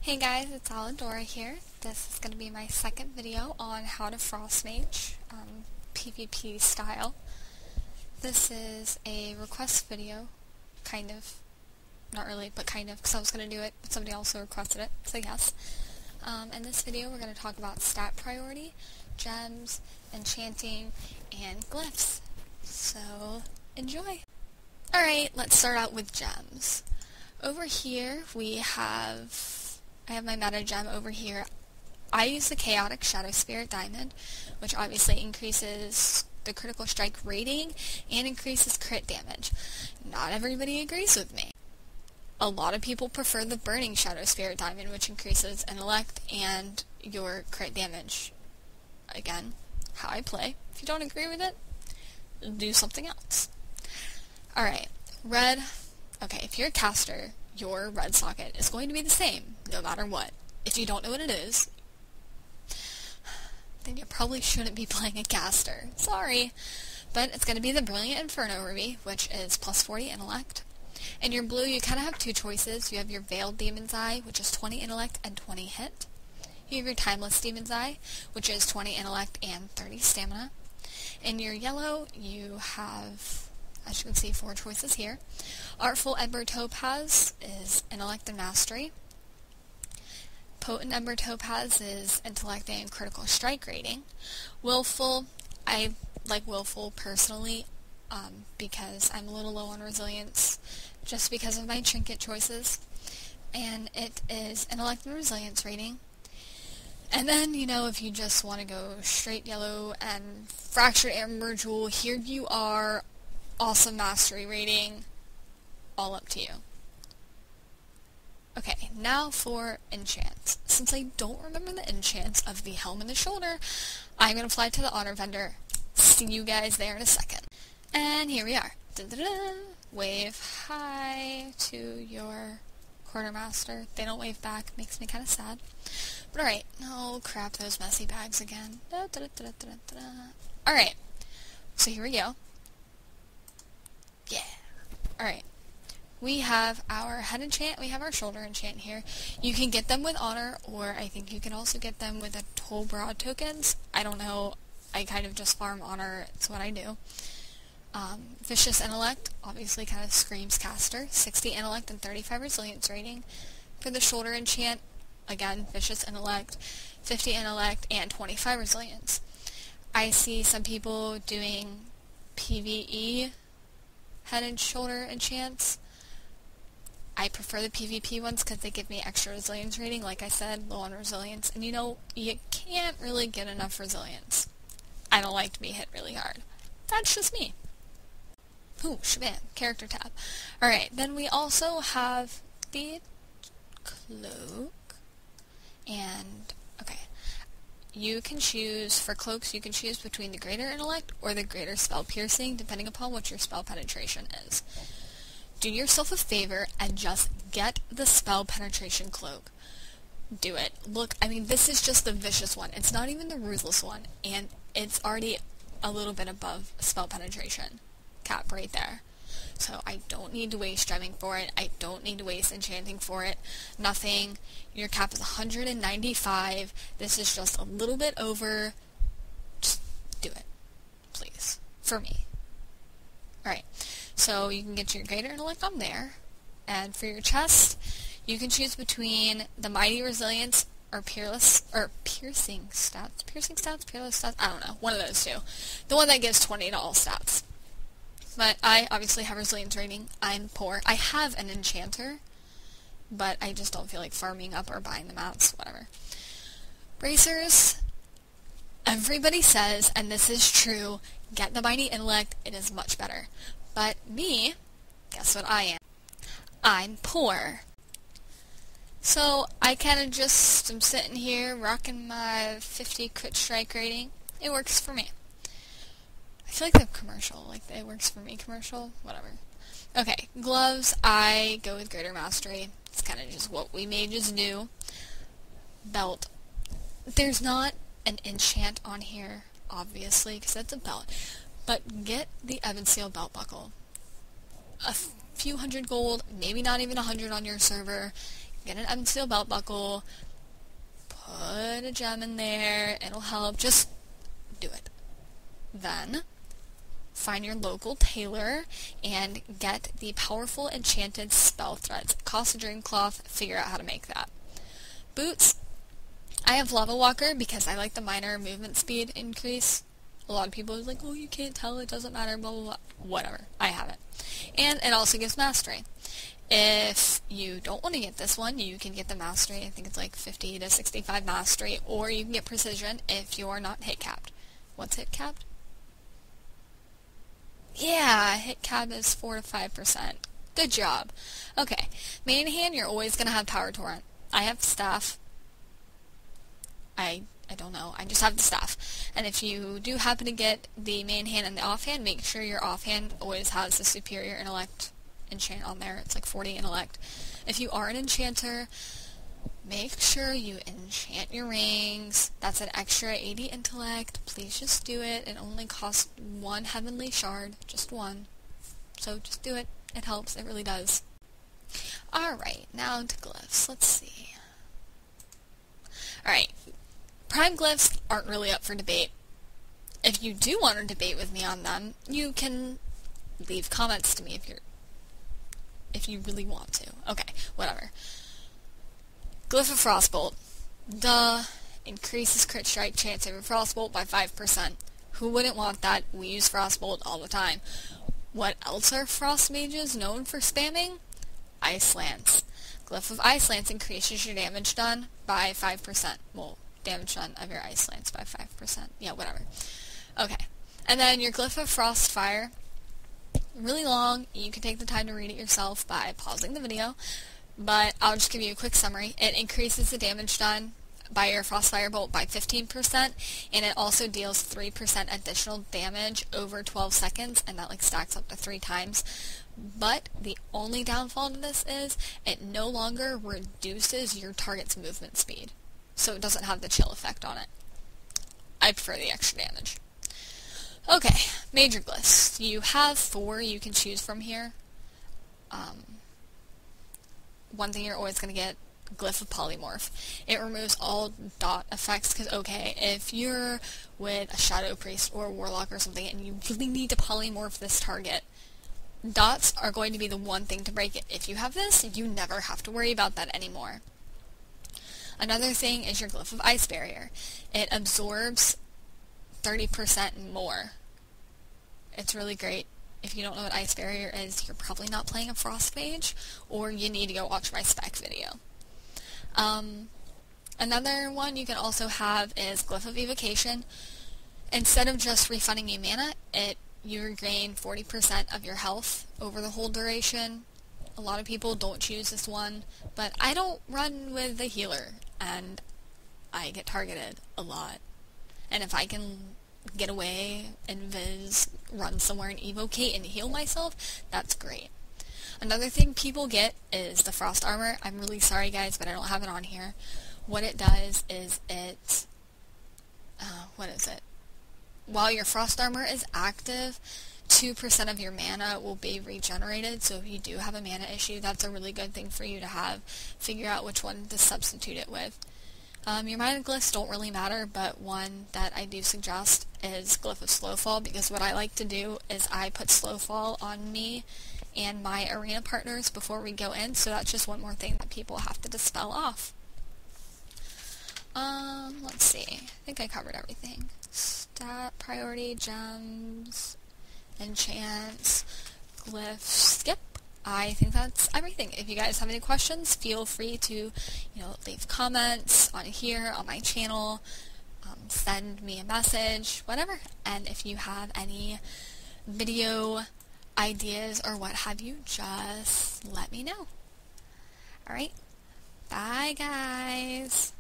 Hey guys, it's Aladora here. This is going to be my second video on how to Frost Mage, PvP style. This is a request video, kind of. Not really, but kind of, because I was going to do it, but somebody also requested it, so yes. In this video we're going to talk about stat priority, gems, enchanting, and glyphs. So, enjoy! Alright, let's start out with gems. Over here I have my meta gem over here. I use the Chaotic Shadow Spirit Diamond, which obviously increases the critical strike rating and increases crit damage. Not everybody agrees with me. A lot of people prefer the Burning Shadow Spirit Diamond, which increases intellect and your crit damage. Again, how I play. If you don't agree with it, do something else. Alright, red. Okay, if you're a caster, your red socket is going to be the same, no matter what. If you don't know what it is, then you probably shouldn't be playing a caster. Sorry. But it's going to be the Brilliant Inferno Ruby, which is plus 40 intellect. And your blue, you kind of have two choices. You have your Veiled Demon's Eye, which is 20 intellect and 20 hit. You have your Timeless Demon's Eye, which is 20 intellect and 30 stamina. In your yellow, you have, as you can see, four choices here. Artful Ember Topaz is Intellect and Mastery. Potent Ember Topaz is Intellect and Critical Strike rating. Willful, I like Willful personally because I'm a little low on resilience just because of my trinket choices. And it is Intellect and Resilience rating. And then, you know, if you just want to go straight yellow and Fractured Amber Jewel, here you are. Awesome mastery rating, all up to you. Okay, now for enchants. Since I don't remember the enchants of the Helm and the Shoulder, I'm going to fly to the honor vendor. See you guys there in a second. And here we are. Da-da-da. Wave hi to your quartermaster. They don't wave back, makes me kind of sad. But alright, oh crap, those messy bags again. Alright, so here we go. Yeah. Alright. We have our head enchant, we have our shoulder enchant here. You can get them with honor, or I think you can also get them with the Toll Broad tokens. I don't know. I kind of just farm honor. It's what I do. Vicious Intellect, obviously kind of screams caster. 60 intellect and 35 resilience rating. For the shoulder enchant, again, Vicious Intellect, 50 intellect, and 25 resilience. I see some people doing PvE head and shoulder enchants. I prefer the PvP ones because they give me extra resilience rating, like I said, low on resilience. And you know, you can't really get enough resilience. I don't like to be hit really hard. That's just me. Ooh, shabam, character tab. Alright, then we also have the cloak. And, okay. You can choose, for cloaks, you can choose between the greater intellect or the greater spell piercing, depending upon what your spell penetration is. Do yourself a favor and just get the spell penetration cloak. Do it. Look, I mean, this is just the vicious one. It's not even the ruthless one, and it's already a little bit above spell penetration cap right there. So I don't need to waste drumming for it. I don't need to waste enchanting for it. Nothing. Your cap is 195. This is just a little bit over. Just do it. Please. For me. Alright. So you can get your greater intellect on there. And for your chest, you can choose between the Mighty Resilience or Peerless, or Piercing Stats. Piercing Stats? Peerless Stats? I don't know. One of those two. The one that gives 20 to all stats. But I obviously have resilience rating. I'm poor. I have an enchanter, but I just don't feel like farming up or buying the mats, whatever. Bracers, everybody says, and this is true, get the Mighty Intellect, it is much better. But me, guess what I am? I'm poor. So I kind of just am sitting here rocking my 50 crit strike rating. It works for me. I feel like the commercial, like the it works for me commercial, whatever. Okay, gloves, I go with greater mastery. It's kind of just what we mages do. Belt. There's not an enchant on here, obviously, because that's a belt. But get the Evanseal belt buckle. A few hundred gold, maybe not even 100 on your server. get an end steel belt buckle, put a gem in there, it'll help, just do it. Then, find your local tailor and get the powerful enchanted spell threads. Cost a dream cloth, figure out how to make that. Boots, I have Lava Walker because I like the minor movement speed increase. A lot of people are like, oh, you can't tell, it doesn't matter, blah, blah, blah. Whatever, I have it. And it also gives mastery. If you don't want to get this one, you can get the mastery. I think it's like 50 to 65 mastery, or you can get precision if you're not hit capped. What's hit capped? Yeah, hit cap is 4 to 5%. Good job. Okay, main hand, you're always going to have Power Torrent. I have Staff. I don't know. I just have the Staff. And if you do happen to get the main hand and the offhand, make sure your offhand always has the Superior Intellect enchant on there. It's like 40 Intellect. If you are an enchanter, make sure you enchant your rings. That's an extra 80 Intellect. Please just do it. It only costs 1 Heavenly Shard. Just 1. So just do it. It helps. It really does. Alright, now to Glyphs. Let's see. Alright. Prime Glyphs aren't really up for debate. If you do want to debate with me on them, you can leave comments to me if you really want to. Okay, whatever. Glyph of Frostbolt. Duh. Increases crit strike chance of a Frostbolt by 5%. Who wouldn't want that? We use Frostbolt all the time. What else are Frost Mages known for spamming? Ice Lance. Glyph of Ice Lance increases your damage done by 5%. Well, damage done of your Ice Lance by 5%. Yeah, whatever. Okay. And then your Glyph of Frostfire. Really long. You can take the time to read it yourself by pausing the video. But I'll just give you a quick summary. It increases the damage done by your Frostfire Bolt by 15%, and it also deals 3% additional damage over 12 seconds, and that like stacks up to 3 times. But the only downfall to this is it no longer reduces your target's movement speed. So it doesn't have the chill effect on it. I prefer the extra damage. Okay, major glyphs. You have 4 you can choose from here. One thing you're always going to get, Glyph of Polymorph. It removes all dot effects, because, okay, if you're with a Shadow Priest or a Warlock or something and you really need to polymorph this target, dots are going to be the one thing to break it. If you have this, you never have to worry about that anymore. Another thing is your Glyph of Ice Barrier. It absorbs 30% more. It's really great. If you don't know what Ice Barrier is, you're probably not playing a Frost Mage, or you need to go watch my spec video. Another one you can also have is Glyph of Evocation. Instead of just refunding you mana, you regain 40% of your health over the whole duration. A lot of people don't choose this one, but I don't run with the healer, and I get targeted a lot. And if I can get away, invis, run somewhere and evocate and heal myself, that's great. Another thing people get is the Frost Armor. I'm really sorry guys, but I don't have it on here. What it does is while your Frost Armor is active, 2% of your mana will be regenerated, so if you do have a mana issue, that's a really good thing for you to have. Figure out which one to substitute it with. Your minor glyphs don't really matter, but one that I do suggest is Glyph of Slowfall, because what I like to do is I put Slowfall on me and my arena partners before we go in, so that's just one more thing that people have to dispel off. Let's see. I think I covered everything. Stat, priority, gems, enchants, glyphs. Yep. I think that's everything. If you guys have any questions, feel free to, leave comments on here, on my channel, send me a message, whatever. And if you have any video ideas or what have you, just let me know. Alright, bye guys!